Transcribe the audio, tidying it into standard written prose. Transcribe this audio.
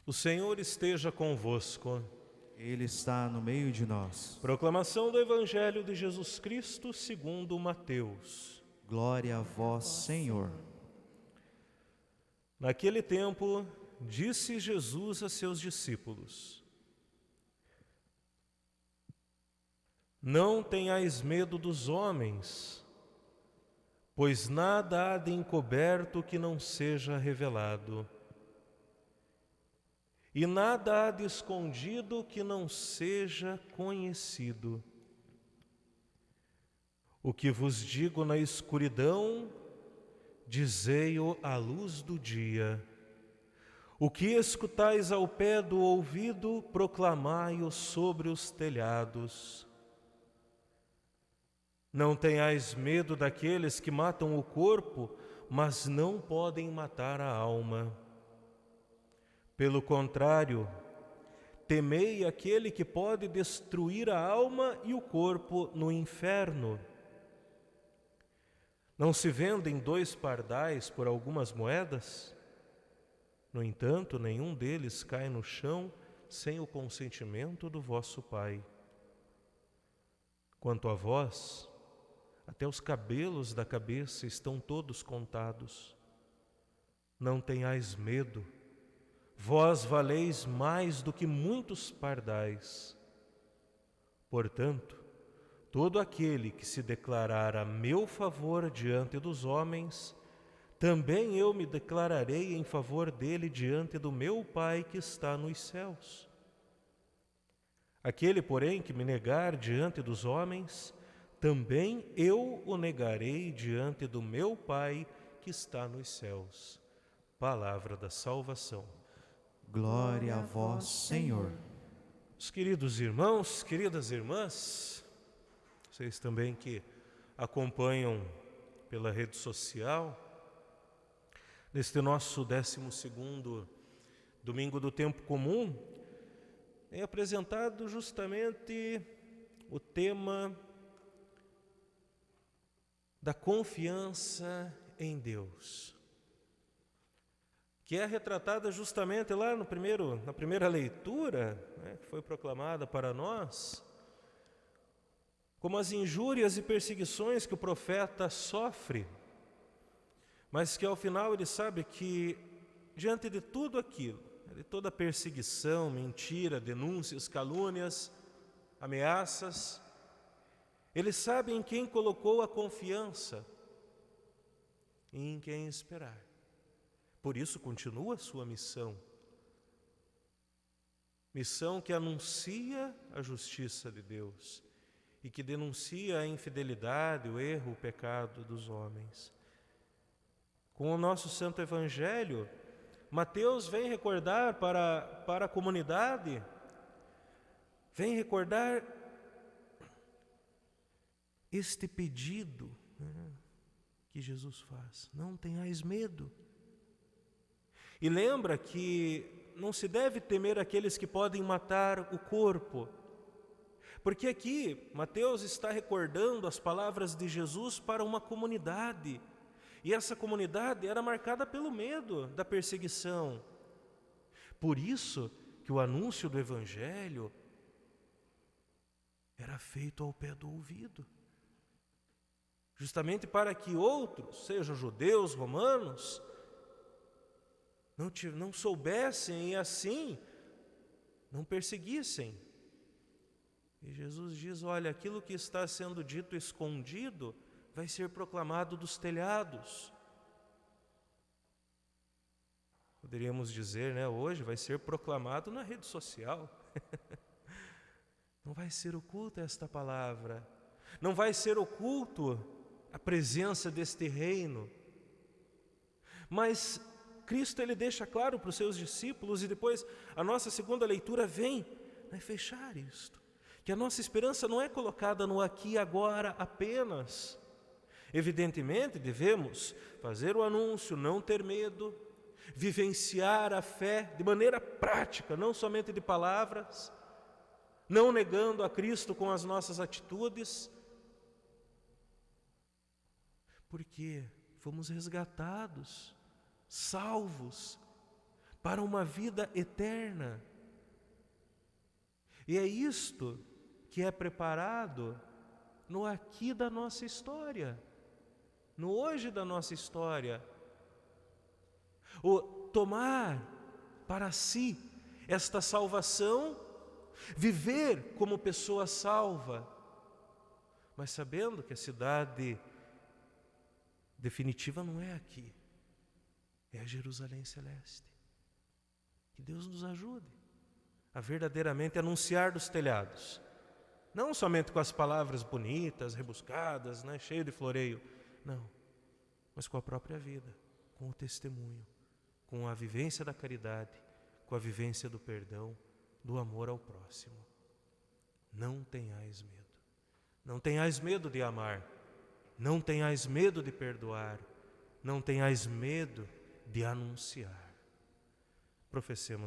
O Senhor esteja convosco. Ele está no meio de nós. Proclamação do Evangelho de Jesus Cristo segundo Mateus. Glória a vós, Senhor. Naquele tempo, disse Jesus a seus discípulos: Não tenhais medo dos homens, pois nada há de encoberto que não seja revelado, e nada há de escondido que não seja conhecido. O que vos digo na escuridão, dizei-o à luz do dia. O que escutais ao pé do ouvido, proclamai-o sobre os telhados. Não tenhais medo daqueles que matam o corpo, mas não podem matar a alma. Pelo contrário, temei aquele que pode destruir a alma e o corpo no inferno. Não se vendem 2 pardais por algumas moedas? No entanto, nenhum deles cai no chão sem o consentimento do vosso Pai. Quanto a vós, até os cabelos da cabeça estão todos contados. Não tenhais medo, vós valeis mais do que muitos pardais. Portanto, todo aquele que se declarar a meu favor diante dos homens, também eu me declararei em favor dele diante do meu Pai que está nos céus. Aquele, porém, que me negar diante dos homens, também eu o negarei diante do meu Pai que está nos céus. Palavra da salvação. Glória a vós, Senhor. Os queridos irmãos, queridas irmãs, vocês também que acompanham pela rede social, neste nosso 12º domingo do tempo comum, é apresentado justamente o tema da confiança em Deus, que é retratada justamente lá na primeira leitura, que foi proclamada para nós, como as injúrias e perseguições que o profeta sofre, mas que ao final ele sabe que, diante de tudo aquilo, de toda perseguição, mentira, denúncias, calúnias, ameaças, ele sabe em quem colocou a confiança e em quem esperar. Por isso continua a sua missão. Missão que anuncia a justiça de Deus e que denuncia a infidelidade, o erro, o pecado dos homens. Com o nosso Santo Evangelho, Mateus vem recordar para a comunidade, vem recordar este pedido que Jesus faz: não tenhais medo. E lembra que não se deve temer aqueles que podem matar o corpo, porque aqui Mateus está recordando as palavras de Jesus para uma comunidade, e essa comunidade era marcada pelo medo da perseguição. Por isso que o anúncio do Evangelho era feito ao pé do ouvido, justamente para que outros, sejam judeus, romanos, não soubessem e assim não perseguissem. E Jesus diz: olha, aquilo que está sendo dito escondido vai ser proclamado dos telhados. Poderíamos dizer, hoje vai ser proclamado na rede social. Não vai ser oculta esta palavra, não vai ser oculto a presença deste reino. Mas Cristo ele deixa claro para os seus discípulos, e depois a nossa segunda leitura vem fechar isto, que a nossa esperança não é colocada no aqui e agora apenas. Evidentemente devemos fazer o anúncio, não ter medo, vivenciar a fé de maneira prática, não somente de palavras, não negando a Cristo com as nossas atitudes, porque fomos resgatados, salvos, para uma vida eterna. E é isto que é preparado no aqui da nossa história, no hoje da nossa história. O tomar para si esta salvação, viver como pessoa salva, mas sabendo que a cidade definitiva não é aqui, é a Jerusalém Celeste. Que Deus nos ajude a verdadeiramente anunciar dos telhados, não somente com as palavras bonitas, rebuscadas, né, cheio de floreio, não, mas com a própria vida, com o testemunho, com a vivência da caridade, com a vivência do perdão, do amor ao próximo. Não tenhais medo. Não tenhais medo de amar. Não tenhais medo de perdoar. Não tenhais medo de anunciar. Professemos